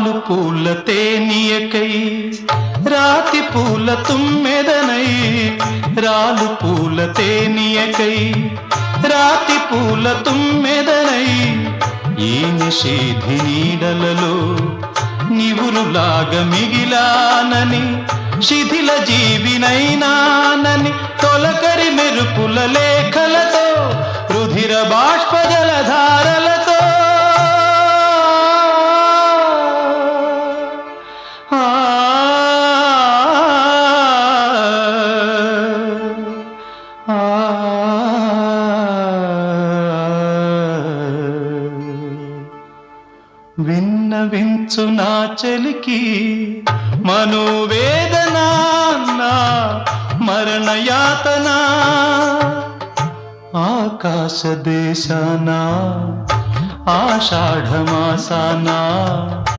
రాలు పూల తేనియకై రాతి పూల తుమ్మెదనై రాలు పూల తేనియకై రాతి పూల తుమ్మెదనై ఈ నిషేధి నీడలలో నివురులాగా మిగిలానని శిథిల జీవినైనానని తొలకరి మెరుపుల లేఖలతో రుధిర బాష్ప జలధారలతో విన్నవించు నా చలికి మనోవేదన నా మరణయాతన ఆకాశ దేశాన ఆషాఢమాసాన